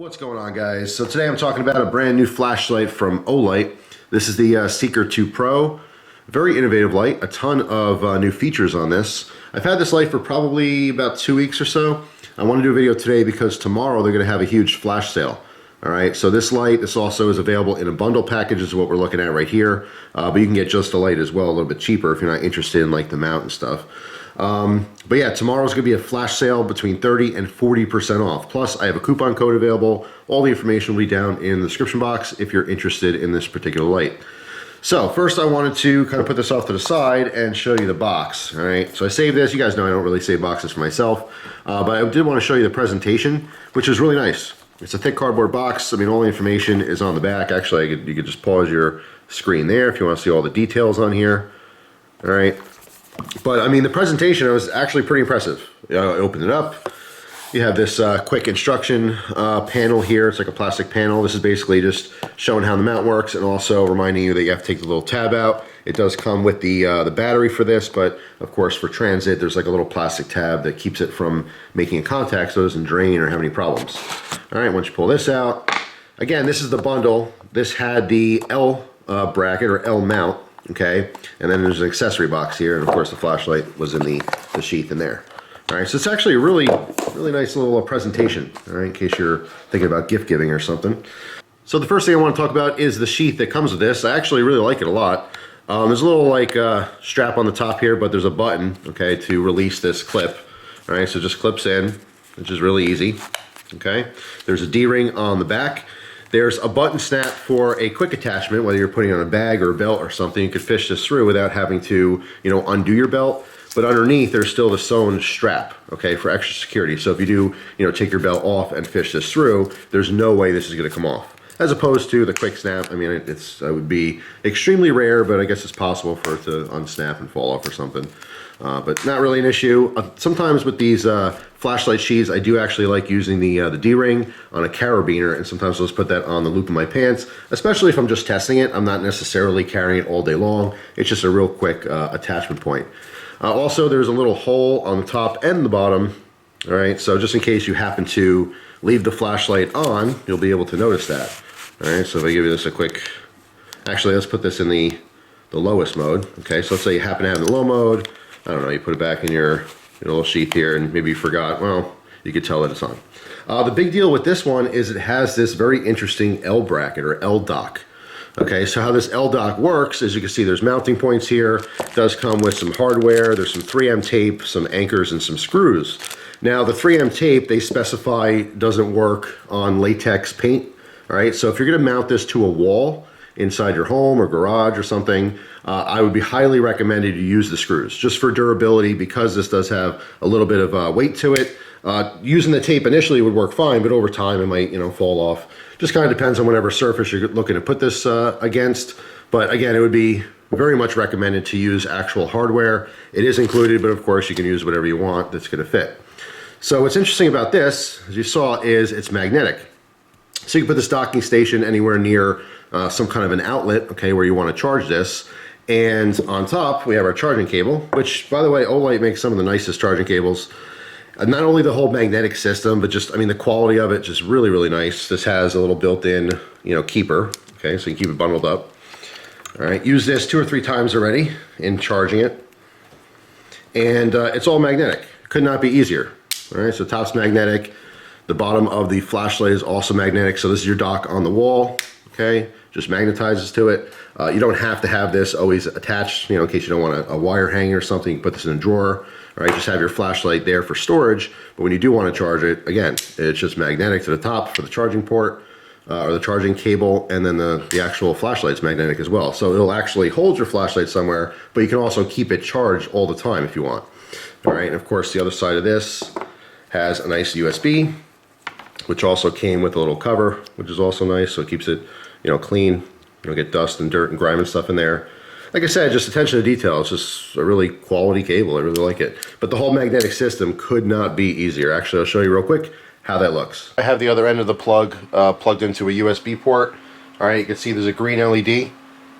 What's going on, guys? So today I'm talking about a brand new flashlight from Olight. This is the Seeker 2 Pro. Very innovative light, a ton of new features on this. I've had this light for probably about 2 weeks or so. I want to do a video today because tomorrow they're going to have a huge flash sale. All right, so this light, this also is available in a bundle package, is what we're looking at right here. But you can get just the light as well, a little bit cheaper if you're not interested in like the mount and stuff. But yeah, tomorrow's gonna be a flash sale between 30 and 40% off. Plus, I have a coupon code available. All the information will be down in the description box if you're interested in this particular light. So first I wanted to kind of put this off to the side and show you the box. All right, so I saved this. You guys know I don't really save boxes for myself, but I did want to show you the presentation, which is really nice. It's a thick cardboard box. I mean, all the information is on the back. Actually, you could just pause your screen there if you want to see all the details on here. All right. But I mean, the presentation was actually pretty impressive. I opened it up. You have this quick instruction panel here. It's like a plastic panel. This is basically just showing how the mount works and also reminding you that you have to take the little tab out. It does come with the battery for this, but of course for transit, there's like a little plastic tab that keeps it from making a contact so it doesn't drain or have any problems. All right, once you pull this out, again, this is the bundle. This had the L bracket or L mount. Okay, and then there's an accessory box here, and of course the flashlight was in the sheath in there. All right, so it's actually a really nice little presentation, all right, in case you're thinking about gift giving or something. So the first thing I want to talk about is the sheath that comes with this. I actually really like it a lot. There's a little like strap on the top here, but there's a button, okay, to release this clip. All right, so it just clips in, which is really easy. Okay, there's a D-ring on the back. There's a button snap for a quick attachment, whether you're putting on a bag or a belt or something. You could fish this through without having to, undo your belt. But underneath, there's still the sewn strap, okay, for extra security. So if you do, take your belt off and fish this through, there's no way this is going to come off. As opposed to the quick snap, I mean, it would be extremely rare, but I guess it's possible for it to unsnap and fall off or something. But not really an issue. Sometimes with these flashlight sheaths, I do actually like using the D-ring on a carabiner, and sometimes I'll just put that on the loop of my pants, especially if I'm just testing it. I'm not necessarily carrying it all day long. It's just a real quick attachment point. Also, there's a little hole on the top and the bottom, all right? So just in case you happen to leave the flashlight on, you'll be able to notice that. All right, so if I give you this a quick, actually, let's put this in the lowest mode, okay? So let's say you happen to have the low mode. I don't know, you put it back in your little sheath here and maybe you forgot. Well, you could tell that it's on. The big deal with this one is it has this very interesting L bracket or LDock. Okay, so how this LDock works, as you can see, there's mounting points here. It does come with some hardware. There's some 3M tape, some anchors, and some screws. Now, the 3M tape, they specify doesn't work on latex paint. All right, so if you're gonna mount this to a wall inside your home or garage or something, I would be highly recommended you use the screws just for durability, because this does have a little bit of weight to it. Using the tape initially would work fine, but over time it might fall off. Just kind of depends on whatever surface you're looking to put this against. But again, it would be very much recommended to use actual hardware. It is included, but of course you can use whatever you want that's going to fit. So what's interesting about this, as you saw, is it's magnetic. So you can put this docking station anywhere near some kind of an outlet, okay, where you want to charge this. And on top, we have our charging cable, which, by the way, Olight makes some of the nicest charging cables. Not only the whole magnetic system, but just, I mean, the quality of it, just really nice. This has a little built-in, keeper, okay, so you can keep it bundled up. All right, use this 2 or 3 times already in charging it. And it's all magnetic. Could not be easier. All right, so top's magnetic. The bottom of the flashlight is also magnetic, so this is your dock on the wall, okay? Just magnetizes to it. You don't have to have this always attached, in case you don't want a wire hanger or something. You can put this in a drawer. All right, just have your flashlight there for storage. But when you do want to charge it, again, it's just magnetic to the top for the charging port or the charging cable, and then the actual flashlight's magnetic as well. So it'll actually hold your flashlight somewhere, but you can also keep it charged all the time if you want. All right, and of course the other side of this has a nice USB, which also came with a little cover, which is also nice, so it keeps it clean. You don't get dust and dirt and grime and stuff in there. Like I said, just attention to detail. It's just a really quality cable. I really like it. But the whole magnetic system could not be easier. Actually, I'll show you real quick how that looks. I have the other end of the plug plugged into a USB port. All right, you can see there's a green LED.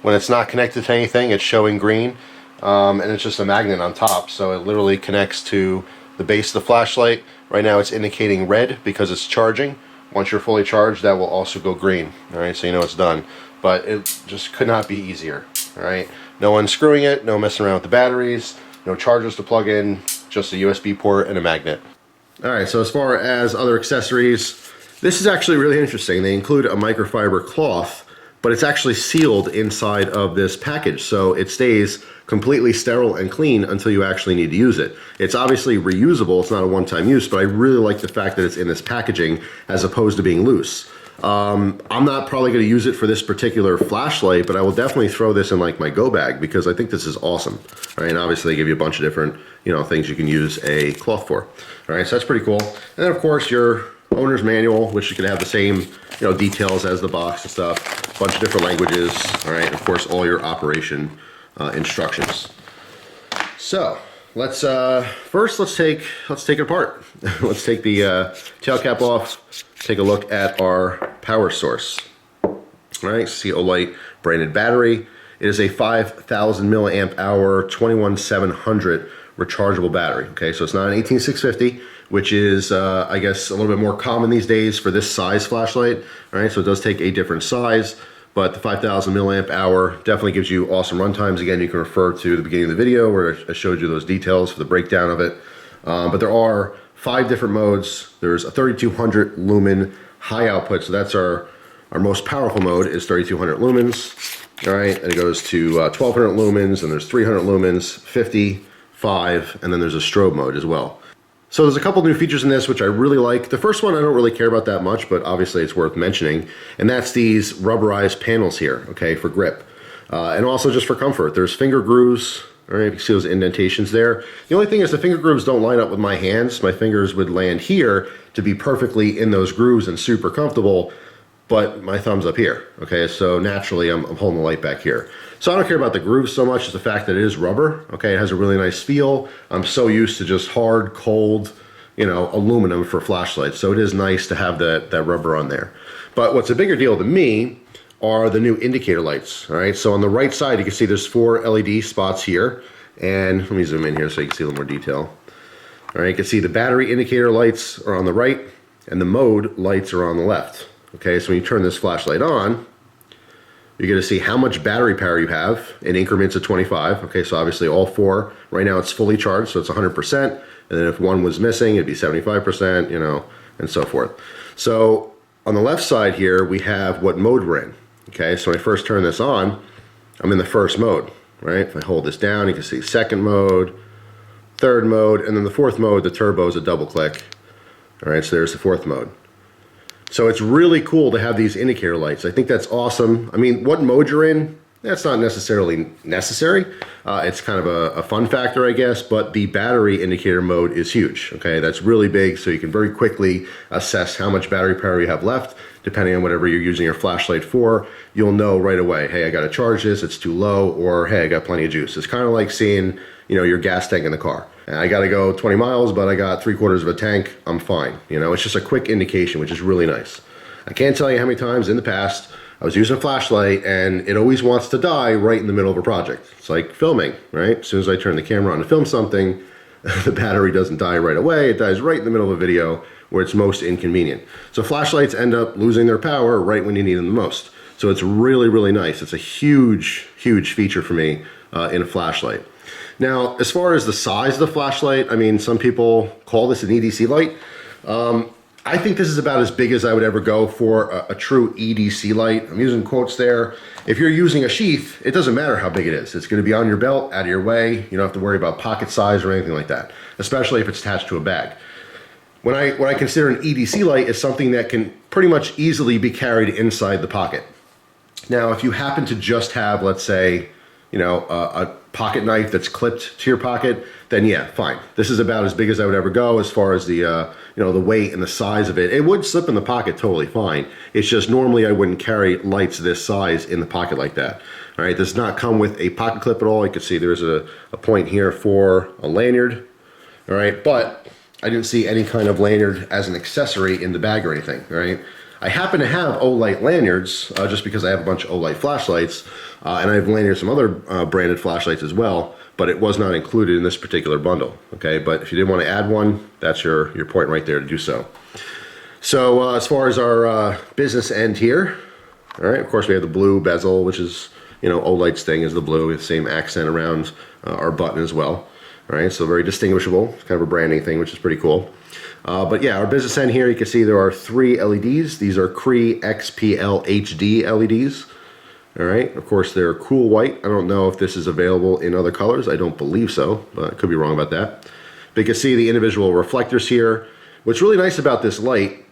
When it's not connected to anything, it's showing green. And it's just a magnet on top. So it literally connects to the base of the flashlight. Right now it's indicating red because it's charging. Once you're fully charged, that will also go green. All right, so you know it's done. But it just could not be easier. All right, no unscrewing it, no messing around with the batteries, no chargers to plug in, just a USB port and a magnet. All right, so as far as other accessories, this is actually really interesting. They include a microfiber cloth, but it's actually sealed inside of this package, so it stays completely sterile and clean until you actually need to use it. It's obviously reusable, it's not a one-time use, but I really like the fact that it's in this packaging as opposed to being loose. I'm not probably going to use it for this particular flashlight, but I will definitely throw this in like my go bag because I think this is awesome. All right, and obviously they give you a bunch of different, things you can use a cloth for. All right, so that's pretty cool. And then of course your owner's manual, which you can have the same, details as the box and stuff. A bunch of different languages. All right, and of course all your operation instructions. So let's take it apart. Let's take the tail cap off. Take a look at our power source. All right, see Olight branded battery. It is a 5,000 milliamp hour 21700 rechargeable battery. Okay, so it's not an 18650, which is I guess a little bit more common these days for this size flashlight. All right, so it does take a different size, but the 5,000 milliamp hour definitely gives you awesome run times. Again, you can refer to the beginning of the video where I showed you those details for the breakdown of it. But there are 5 different modes. There's a 3200 lumen high output, so that's our most powerful mode is 3200 lumens. All right, and it goes to 1200 lumens, and there's 300 lumens, 50, 5, and then there's a strobe mode as well. So there's a couple new features in this which I really like. The first one I don't really care about that much, but obviously it's worth mentioning, and that's these rubberized panels here, okay, for grip. And also just for comfort. There's finger grooves. All right, you can see those indentations there. The only thing is the finger grooves don't line up with my hands. My fingers would land here to be perfectly in those grooves and super comfortable, but my thumb's up here, okay? So naturally I'm holding the light back here. So I don't care about the grooves so much as the fact that it is rubber, okay? It has a really nice feel. I'm so used to just hard, cold, aluminum for flashlights. So it is nice to have that rubber on there. But what's a bigger deal to me are the new indicator lights, all right? So on the right side, you can see there's 4 LED spots here. And let me zoom in here so you can see a little more detail. All right, you can see the battery indicator lights are on the right and the mode lights are on the left. Okay, so when you turn this flashlight on, you're gonna see how much battery power you have in increments of 25. Okay, so obviously all 4, right now it's fully charged, so it's 100%. And then if one was missing, it'd be 75%, and so forth. So on the left side here, we have what mode we're in. Okay, so when I first turn this on, I'm in the first mode, right? If I hold this down, you can see second mode, third mode, and then the fourth mode, the turbo is a double click. All right, so there's the fourth mode. So it's really cool to have these indicator lights. I think that's awesome. I mean, what mode you're in, that's not necessarily necessary. It's kind of a fun factor, I guess, but the battery indicator mode is huge, okay? That's really big, so you can very quickly assess how much battery power you have left. Depending on whatever you're using your flashlight for, you'll know right away, hey, I gotta charge this, it's too low, or hey, I got plenty of juice. It's kind of like seeing, your gas tank in the car. I gotta go 20 miles, but I got 3/4 of a tank, I'm fine. It's just a quick indication, which is really nice. I can't tell you how many times in the past I was using a flashlight and it always wants to die right in the middle of a project. It's like filming, right? As soon as I turn the camera on to film something, the battery doesn't die right away, it dies right in the middle of a video where it's most inconvenient. So flashlights end up losing their power right when you need them the most. So it's really, really nice. It's a huge, huge feature for me in a flashlight. Now, as far as the size of the flashlight, I mean, some people call this an EDC light. I think this is about as big as I would ever go for a true EDC light. I'm using quotes there. If you're using a sheath, it doesn't matter how big it is. It's gonna be on your belt, out of your way. You don't have to worry about pocket size or anything like that, especially if it's attached to a bag. What I consider an EDC light is something that can pretty much easily be carried inside the pocket. Now, if you happen to just have, let's say, a pocket knife that's clipped to your pocket, then yeah, fine. This is about as big as I would ever go as far as the the weight and the size of it. It would slip in the pocket totally fine. It's just normally I wouldn't carry lights this size in the pocket like that. All right, does not come with a pocket clip at all. You can see there's a point here for a lanyard. All right, but I didn't see any kind of lanyard as an accessory in the bag or anything. All right. I happen to have Olight lanyards just because I have a bunch of Olight flashlights, and I have lanyards some other branded flashlights as well, but it was not included in this particular bundle, okay? But if you did want to add one, that's your point right there to do so. So as far as our business end here, all right, of course we have the blue bezel, which is, you know, Olight's thing is the blue with the same accent around our button as well. All right, so very distinguishable. It's kind of a branding thing, which is pretty cool. But yeah, our business end here, you can see there are 3 LEDs. These are Cree XPL HD LEDs. All right, of course they're cool white. I don't know if this is available in other colors. I don't believe so, but I could be wrong about that. But you can see the individual reflectors here. What's really nice about this light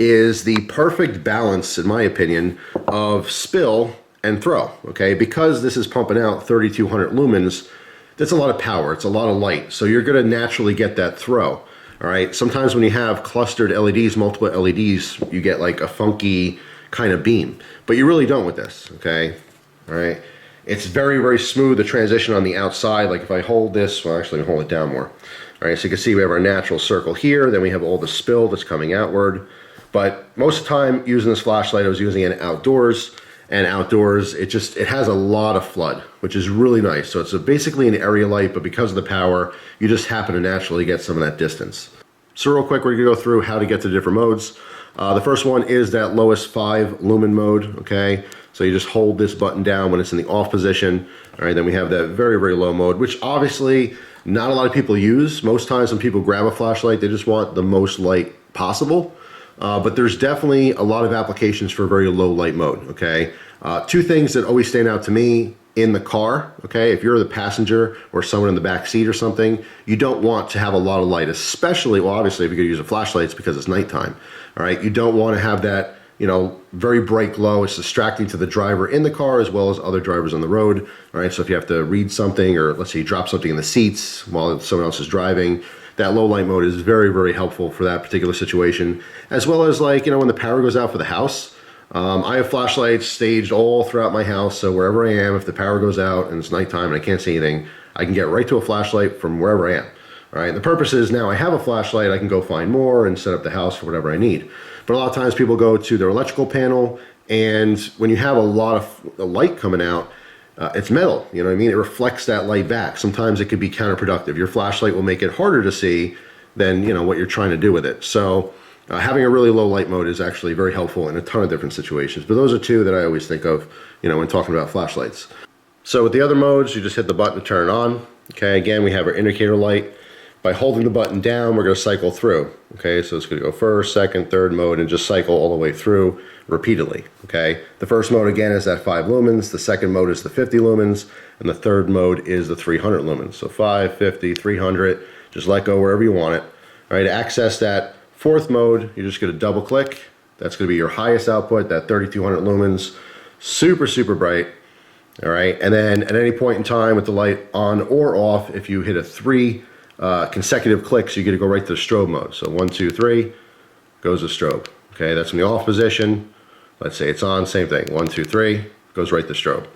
is the perfect balance, in my opinion, of spill and throw, okay? Because this is pumping out 3,200 lumens, that's a lot of power, it's a lot of light, so you're gonna naturally get that throw, all right? Sometimes when you have clustered LEDs, multiple LEDs, you get like a funky kind of beam, but you really don't with this, okay? All right, it's very, very smooth, the transition on the outside. Like if I hold this, well actually hold it down more. All right, so you can see we have our natural circle here, then we have all the spill that's coming outward. But most of the time using this flashlight, I was using it outdoors, and outdoors it has a lot of flood, which is really nice. So it's basically an area light, but because of the power, you just happen to naturally get some of that distance. So real quick, we're gonna go through how to get to the different modes. The first one is that lowest 5 lumen mode, okay? So you just hold this button down when it's in the off position. All right, then we have that very, very low mode, which obviously not a lot of people use. Most times when people grab a flashlight, they just want the most light possible. But there's definitely a lot of applications for very low light mode, okay? 2 things that always stand out to me in the car, okay? If you're the passenger or someone in the back seat or something, you don't want to have a lot of light, especially, well, obviously if you're gonna use a flashlight, it's because it's nighttime, all right? You don't wanna have that, you know, very bright glow. It's distracting to the driver in the car as well as other drivers on the road, all right? So if you have to read something, or let's say you drop something in the seats while someone else is driving, that low light mode is very, very helpful for that particular situation, as well as, like, you know, when the power goes out for the house. I have flashlights staged all throughout my house, so wherever I am, if the power goes out and it's nighttime and I can't see anything, I can get right to a flashlight from wherever I am. All right, the purpose is now I have a flashlight, I can go find more and set up the house for whatever I need. But a lot of times people go to their electrical panel, and when you have a lot of light coming out, it's metal, you know what I mean? It reflects that light back. Sometimes it could be counterproductive. Your flashlight will make it harder to see than, you know, what you're trying to do with it. So having a really low light mode is actually very helpful in a ton of different situations. But those are 2 that I always think of, you know, when talking about flashlights. So with the other modes, you just hit the button to turn it on. Okay, again, we have our indicator light. By holding the button down, we're gonna cycle through. Okay, so it's gonna go first, second, third mode, and just cycle all the way through repeatedly, okay? The first mode, again, is that 5 lumens. The second mode is the 50 lumens. And the third mode is the 300 lumens. So 5, 50, 300, just let go wherever you want it. All right, to access that 4th mode, you're just gonna double click. That's gonna be your highest output, that 3,200 lumens. Super, super bright. All right, and then at any point in time with the light on or off, if you hit a 3 consecutive clicks, you get to go right to the strobe mode. So 1, 2, 3, goes to strobe. Okay, that's in the off position. Let's say it's on, same thing. 1, 2, 3, goes right to strobe.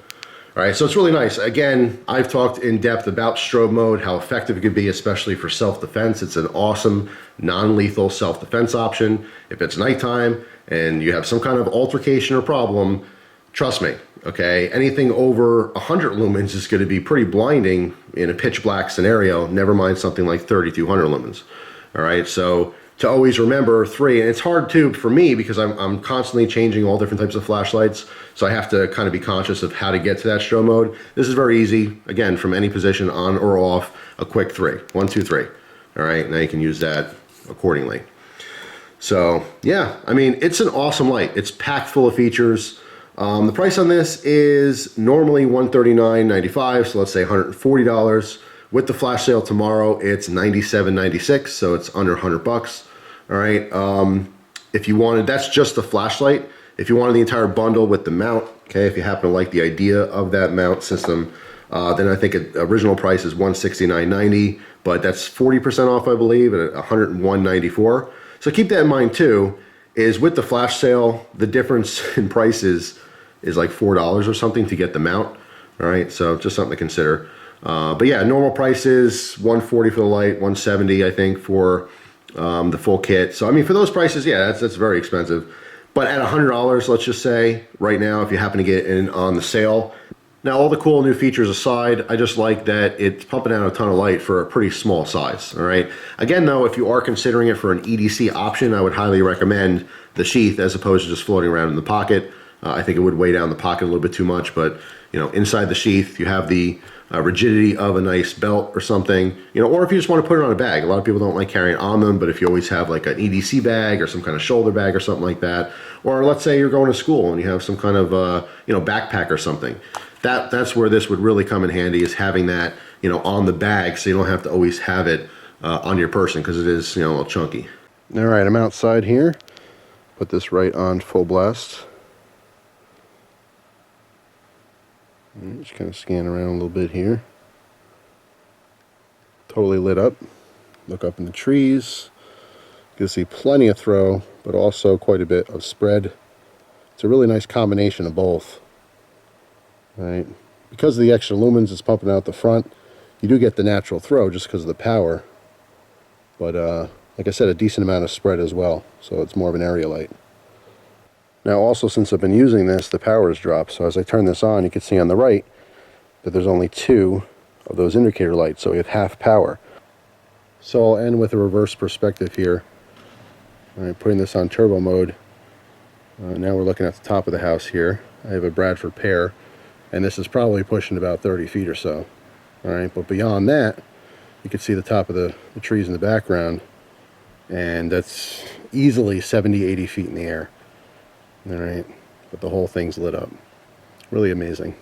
All right, so it's really nice. Again, I've talked in depth about strobe mode, how effective it could be, especially for self-defense. It's an awesome, non-lethal self-defense option. If it's nighttime and you have some kind of altercation or problem, trust me, okay? Anything over 100 lumens is gonna be pretty blinding in a pitch black scenario, never mind something like 3,200 lumens. All right, so to always remember 3, and it's hard too for me because I'm constantly changing all different types of flashlights, so I have to kind of be conscious of how to get to that strobe mode. This is very easy, again, from any position, on or off, a quick 3. 1, 2, 3. All right, now you can use that accordingly. So yeah, I mean, it's an awesome light. It's packed full of features. The price on this is normally $139.95, so let's say $140. With the flash sale tomorrow, it's $97.96, so it's under 100 bucks. All right, if you wanted, that's just the flashlight. If you wanted the entire bundle with the mount, okay, if you happen to like the idea of that mount system, then I think original price is $169.90, but that's 40% off, I believe, at $101.94. So keep that in mind too, is with the flash sale, the difference in prices is like $4 or something to get the mount. All right, so just something to consider. But yeah, normal price is $140 for the light, $170 I think for the full kit. So I mean, for those prices, yeah, that's very expensive. But at $100, let's just say right now, if you happen to get in on the sale, Now, all the cool new features aside, I just like that it's pumping out a ton of light for a pretty small size, all right? Again, though, if you are considering it for an EDC option, I would highly recommend the sheath as opposed to just floating around in the pocket. I think it would weigh down the pocket a little bit too much, but, you know, inside the sheath, you have the rigidity of a nice belt or something, you know, or if you just want to put it on a bag. A lot of people don't like carrying it on them, but if you always have like an EDC bag or some kind of shoulder bag or something like that, or let's say you're going to school and you have some kind of, you know, backpack or something, that's where this would really come in handy, is having that, you know, on the bag, so you don't have to always have it on your person, because it is, you know, a little chunky. All right, I'm outside here. Put this right on full blast. Just kind of scan around a little bit here. Totally lit up. Look up in the trees. You can see plenty of throw, but also quite a bit of spread. It's a really nice combination of both. Right. Because of the extra lumens it's pumping out the front, you do get the natural throw just because of the power. But like I said, a decent amount of spread as well, so it's more of an area light. Now also, since I've been using this, the power has dropped, so as I turn this on, you can see on the right that there's only 2 of those indicator lights, so we have half power. So I'll end with a reverse perspective here. All right, putting this on turbo mode. Now we're looking at the top of the house here. I have a Bradford pear, and this is probably pushing about 30 feet or so. All right, but beyond that, you can see the top of the trees in the background, and that's easily 70, 80 feet in the air. All right, but the whole thing's lit up. Really amazing.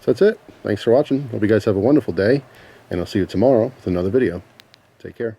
So that's it. Thanks for watching. Hope you guys have a wonderful day, and I'll see you tomorrow with another video. Take care.